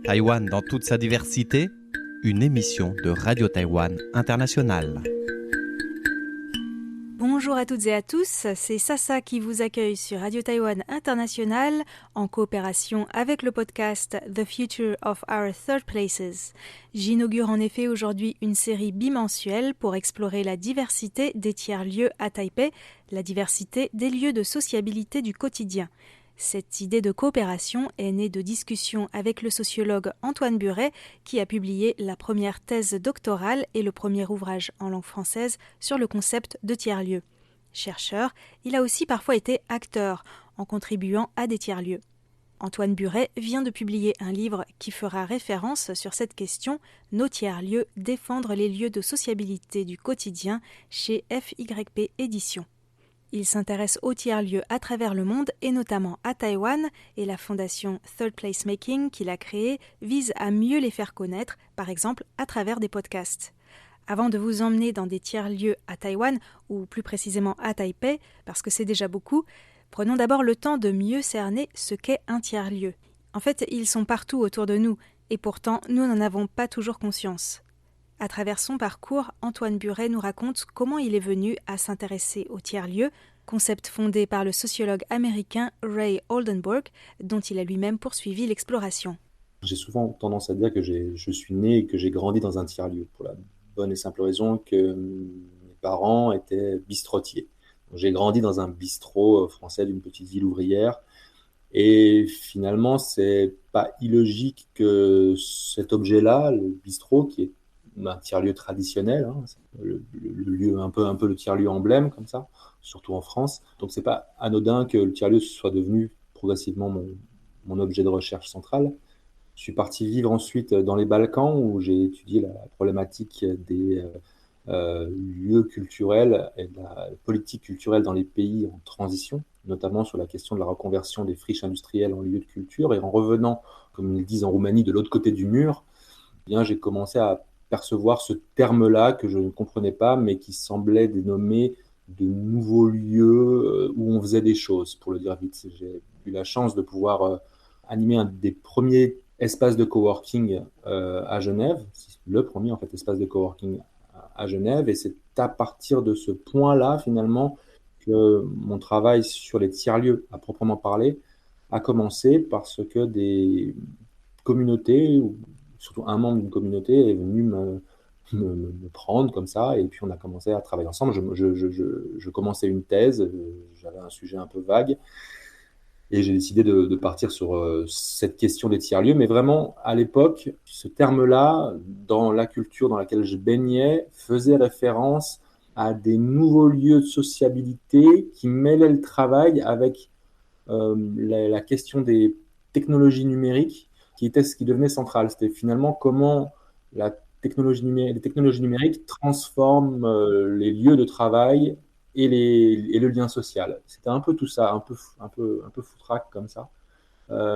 Taïwan dans toute sa diversité, une émission de Radio Taïwan International. Bonjour à toutes et à tous, c'est Sasa qui vous accueille sur Radio Taïwan International en coopération avec le podcast The Future of Our Third Places. J'inaugure en effet aujourd'hui une série bimensuelle pour explorer la diversité des tiers-lieux à Taipei, la diversité des lieux de sociabilité du quotidien. Cette idée de coopération est née de discussions avec le sociologue Antoine Burey, qui a publié la première thèse doctorale et le premier ouvrage en langue française sur le concept de tiers-lieux. Chercheur, il a aussi parfois été acteur, en contribuant à des tiers-lieux. Antoine Burey vient de publier un livre qui fera référence sur cette question, Nos tiers-lieux, défendre les lieux de sociabilité du quotidien, chez FYP Éditions. Il s'intéresse aux tiers-lieux à travers le monde et notamment à Taïwan, et la fondation Third Place Making qu'il a créée vise à mieux les faire connaître, par exemple à travers des podcasts. Avant de vous emmener dans des tiers-lieux à Taïwan, ou plus précisément à Taipei, parce que c'est déjà beaucoup, prenons d'abord le temps de mieux cerner ce qu'est un tiers-lieu. En fait, ils sont partout autour de nous, et pourtant nous n'en avons pas toujours conscience. À travers son parcours, Antoine Burey nous raconte comment il est venu à s'intéresser aux tiers-lieux, concept fondé par le sociologue américain Ray Oldenburg, dont il a lui-même poursuivi l'exploration. J'ai souvent tendance à dire que je suis né et que j'ai grandi dans un tiers-lieu, pour la bonne et simple raison que mes parents étaient bistrotiers. Donc, j'ai grandi dans un bistrot français d'une petite ville ouvrière, et finalement, c'est pas illogique que cet objet-là, le bistrot, qui est un tiers-lieu traditionnel, le lieu un peu le tiers-lieu emblème comme ça, surtout en France. Donc c'est pas anodin que le tiers-lieu soit devenu progressivement mon objet de recherche central. Je suis parti vivre ensuite dans les Balkans où j'ai étudié la problématique des lieux culturels et de la politique culturelle dans les pays en transition, notamment sur la question de la reconversion des friches industrielles en lieux de culture. Et en revenant, comme ils disent en Roumanie, de l'autre côté du mur, eh bien, j'ai commencé à percevoir ce terme-là que je ne comprenais pas, mais qui semblait dénommer de nouveaux lieux où on faisait des choses, pour le dire vite. J'ai eu la chance de pouvoir animer un des premiers espaces de coworking à Genève, le premier en fait espace de coworking à Genève, et c'est à partir de ce point-là finalement que mon travail sur les tiers-lieux à proprement parler a commencé, parce que des communautés, ou surtout un membre d'une communauté est venu me prendre comme ça, et puis on a commencé à travailler ensemble. Je commençais une thèse, j'avais un sujet un peu vague, et j'ai décidé de partir sur cette question des tiers-lieux. Mais vraiment, à l'époque, ce terme-là, dans la culture dans laquelle je baignais, faisait référence à des nouveaux lieux de sociabilité qui mêlaient le travail avec la question des technologies numériques, qui était ce qui devenait central. C'était finalement comment les technologies numériques transforment les lieux de travail et le lien social. C'était un peu tout ça, un peu foutraque comme ça,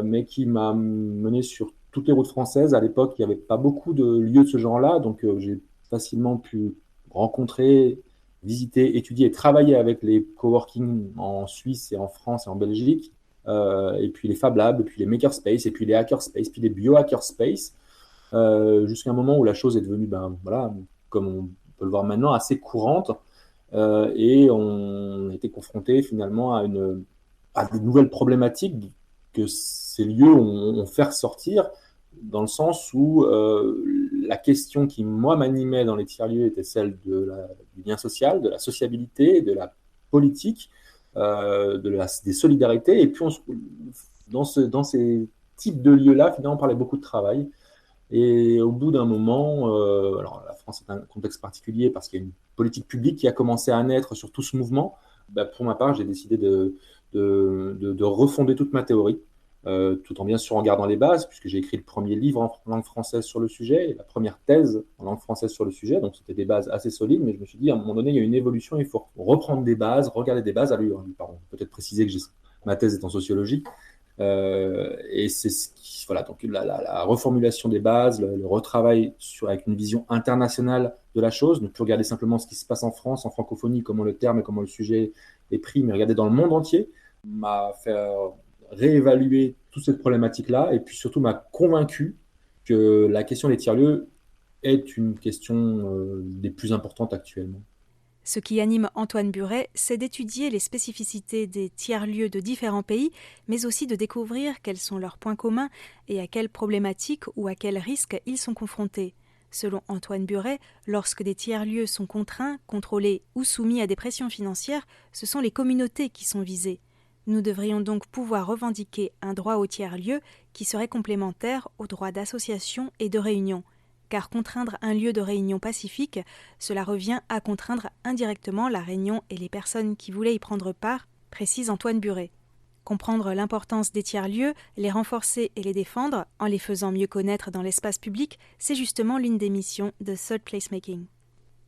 mais qui m'a mené sur toutes les routes françaises. À l'époque, il n'y avait pas beaucoup de lieux de ce genre-là, donc j'ai facilement pu rencontrer, visiter, étudier et travailler avec les coworking en Suisse et en France et en Belgique, et puis les Fab Labs, et puis les Makerspace, et puis les Hackerspace, puis les Biohackerspace, jusqu'à un moment où la chose est devenue, voilà, comme on peut le voir maintenant, assez courante, et on était confronté finalement à des nouvelles problématiques que ces lieux ont fait ressortir, dans le sens où la question qui, moi, m'animait dans les tiers-lieux était celle du lien social, de la sociabilité, de la politique, des solidarités. Et puis, dans ces types de lieux-là, finalement, on parlait beaucoup de travail. Et au bout d'un moment, alors la France est un contexte particulier parce qu'il y a une politique publique qui a commencé à naître sur tout ce mouvement. Pour ma part, j'ai décidé de refonder toute ma théorie, tout en bien sûr en gardant les bases, puisque j'ai écrit le premier livre en langue française sur le sujet, et la première thèse en langue française sur le sujet, donc c'était des bases assez solides, mais je me suis dit, à un moment donné, il y a une évolution, il faut reprendre des bases, regarder des bases. Pardon, peut-être préciser que ma thèse est en sociologie, et c'est voilà, donc la reformulation des bases, le retravail avec une vision internationale de la chose, ne plus regarder simplement ce qui se passe en France, en francophonie, comment le terme et comment le sujet est pris, mais regarder dans le monde entier, m'a fait réévaluer toute cette problématique-là, et puis surtout m'a convaincu que la question des tiers-lieux est une question des plus importantes actuellement. Ce qui anime Antoine Buret, c'est d'étudier les spécificités des tiers-lieux de différents pays, mais aussi de découvrir quels sont leurs points communs et à quelles problématiques ou à quels risques ils sont confrontés. Selon Antoine Buret, lorsque des tiers-lieux sont contraints, contrôlés ou soumis à des pressions financières, ce sont les communautés qui sont visées. Nous devrions donc pouvoir revendiquer un droit au tiers-lieu qui serait complémentaire au droit d'association et de réunion. Car contraindre un lieu de réunion pacifique, cela revient à contraindre indirectement la réunion et les personnes qui voulaient y prendre part, précise Antoine Buret. Comprendre l'importance des tiers-lieux, les renforcer et les défendre, en les faisant mieux connaître dans l'espace public, c'est justement l'une des missions de Third Placemaking.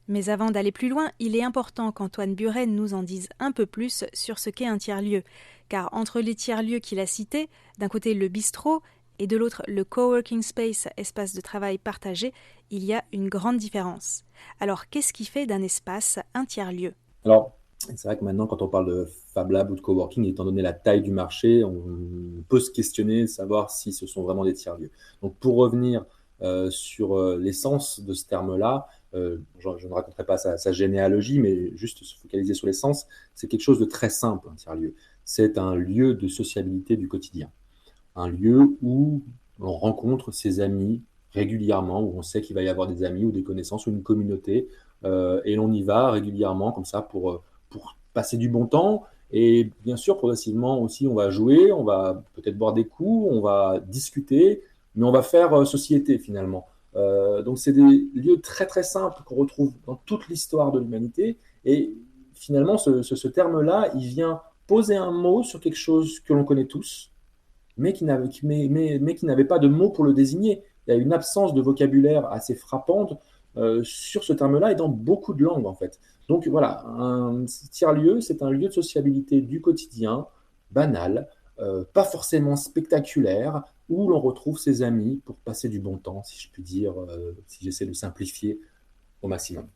Mais avant d'aller plus loin, il est important qu'Antoine Buret nous en dise un peu plus sur ce qu'est un tiers-lieu, car entre les tiers-lieux qu'il a cités, d'un côté le bistrot, et de l'autre le coworking space, espace de travail partagé, il y a une grande différence. Alors, qu'est-ce qui fait d'un espace un tiers-lieu ? Alors, c'est vrai que maintenant, quand on parle de Fab Lab ou de coworking, étant donné la taille du marché, on peut se questionner, savoir si ce sont vraiment des tiers-lieux. Donc, pour revenir sur l'essence de ce terme-là, je ne raconterai pas sa généalogie, mais juste se focaliser sur l'essence, c'est quelque chose de très simple, un tiers-lieu. C'est un lieu de sociabilité du quotidien. Un lieu où on rencontre ses amis régulièrement, où on sait qu'il va y avoir des amis ou des connaissances ou une communauté, et l'on y va régulièrement comme ça pour passer du bon temps. Et bien sûr, progressivement aussi, on va jouer, on va peut-être boire des coups, on va discuter, mais on va faire société finalement. Donc c'est des lieux très très simples qu'on retrouve dans toute l'histoire de l'humanité. Et finalement, ce terme-là, il vient poser un mot sur quelque chose que l'on connaît tous, mais qui n'avait pas de mots pour le désigner. Il y a une absence de vocabulaire assez frappante sur ce terme-là et dans beaucoup de langues en fait. Donc voilà, un tiers-lieu, c'est un lieu de sociabilité du quotidien, banal, pas forcément spectaculaire, où l'on retrouve ses amis pour passer du bon temps, si je puis dire, si j'essaie de simplifier au maximum.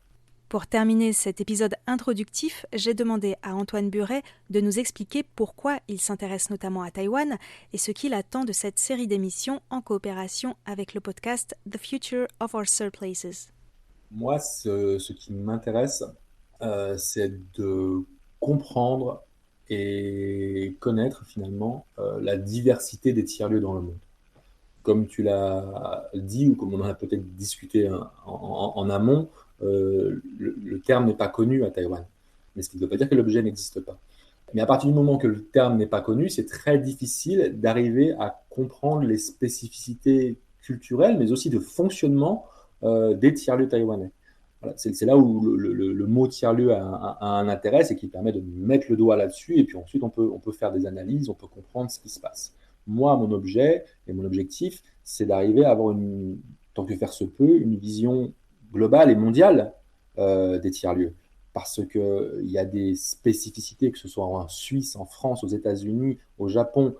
Pour terminer cet épisode introductif, j'ai demandé à Antoine Buret de nous expliquer pourquoi il s'intéresse notamment à Taïwan et ce qu'il attend de cette série d'émissions en coopération avec le podcast The Future of Our Third Places. Moi, ce qui m'intéresse, c'est de comprendre et connaître finalement la diversité des tiers-lieux dans le monde. Comme tu l'as dit, ou comme on en a peut-être discuté en amont, le terme n'est pas connu à Taïwan. Mais ce qui ne veut pas dire que l'objet n'existe pas. Mais à partir du moment que le terme n'est pas connu, c'est très difficile d'arriver à comprendre les spécificités culturelles, mais aussi de fonctionnement des tiers-lieux taïwanais. Voilà, c'est là où le mot tiers-lieu a un intérêt, c'est qu'il permet de mettre le doigt là-dessus, et puis ensuite on peut faire des analyses, on peut comprendre ce qui se passe. Moi, mon objet et mon objectif, c'est d'arriver à avoir, tant que faire se peut, une vision globale et mondiale des tiers-lieux. Parce qu'il y a des spécificités, que ce soit en Suisse, en France, aux États-Unis, au Japon,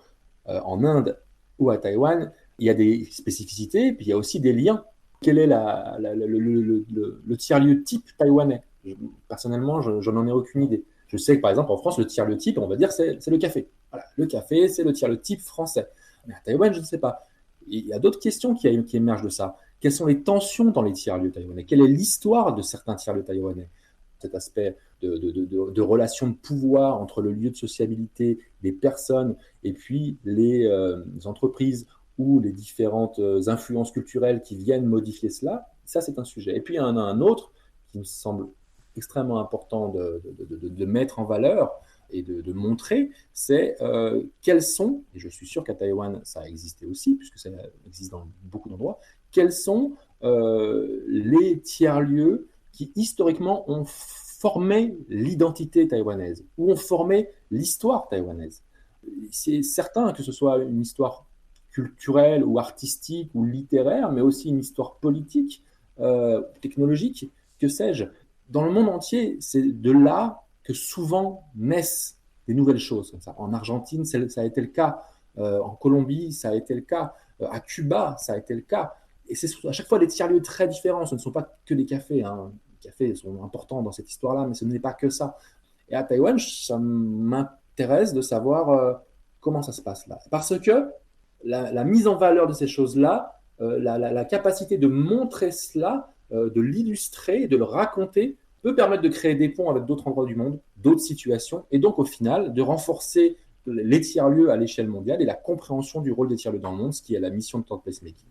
en Inde ou à Taïwan, il y a des spécificités, puis il y a aussi des liens. Quel est le tiers-lieu type taïwanais ? Personnellement, je n'en ai aucune idée. Je sais que par exemple en France, le tiers-lieu type, on va dire, c'est le café. Voilà, le café, c'est le tiers-lieu type français. Mais à Taïwan, je ne sais pas. Il y a d'autres questions qui émergent de ça. Quelles sont les tensions dans les tiers-lieux taïwanais ? Quelle est l'histoire de certains tiers-lieux taïwanais ? Cet aspect de relation de pouvoir entre le lieu de sociabilité, les personnes, et puis les entreprises ou les différentes influences culturelles qui viennent modifier cela, ça c'est un sujet. Et puis il y en a un autre qui me semble extrêmement important de mettre en valeur et de montrer, c'est quels sont, et je suis sûr qu'à Taïwan ça a existé aussi, puisque ça existe dans beaucoup d'endroits, quels sont les tiers-lieux qui historiquement ont formé l'identité taïwanaise, ou ont formé l'histoire taïwanaise. C'est certain que ce soit une histoire culturelle ou artistique ou littéraire, mais aussi une histoire politique, technologique, que sais-je. Dans le monde entier, c'est de là que souvent naissent des nouvelles choses comme ça. En Argentine, ça a été le cas. En Colombie, ça a été le cas. À Cuba, ça a été le cas. Et c'est à chaque fois des tiers-lieux très différents. Ce ne sont pas que des cafés. Hein. Les cafés sont importants dans cette histoire-là, mais ce n'est pas que ça. Et à Taïwan, ça m'intéresse de savoir comment ça se passe là. Parce que la mise en valeur de ces choses-là, la capacité de montrer cela, de l'illustrer, de le raconter, peut permettre de créer des ponts avec d'autres endroits du monde, d'autres situations, et donc au final de renforcer les tiers-lieux à l'échelle mondiale et la compréhension du rôle des tiers-lieux dans le monde, ce qui est la mission de Third Placemaking.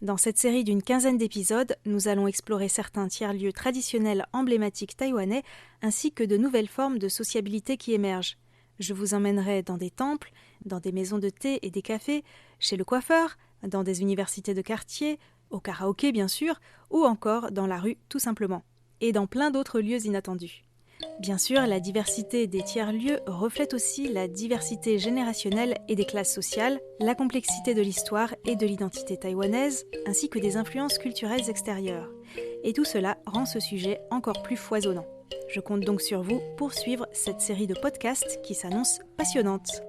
Dans cette série d'une quinzaine d'épisodes, nous allons explorer certains tiers-lieux traditionnels emblématiques taïwanais, ainsi que de nouvelles formes de sociabilité qui émergent. Je vous emmènerai dans des temples, dans des maisons de thé et des cafés, chez le coiffeur, dans des universités de quartier, au karaoké bien sûr, ou encore dans la rue tout simplement, et dans plein d'autres lieux inattendus. Bien sûr, la diversité des tiers-lieux reflète aussi la diversité générationnelle et des classes sociales, la complexité de l'histoire et de l'identité taïwanaise, ainsi que des influences culturelles extérieures. Et tout cela rend ce sujet encore plus foisonnant. Je compte donc sur vous pour suivre cette série de podcasts qui s'annonce passionnante.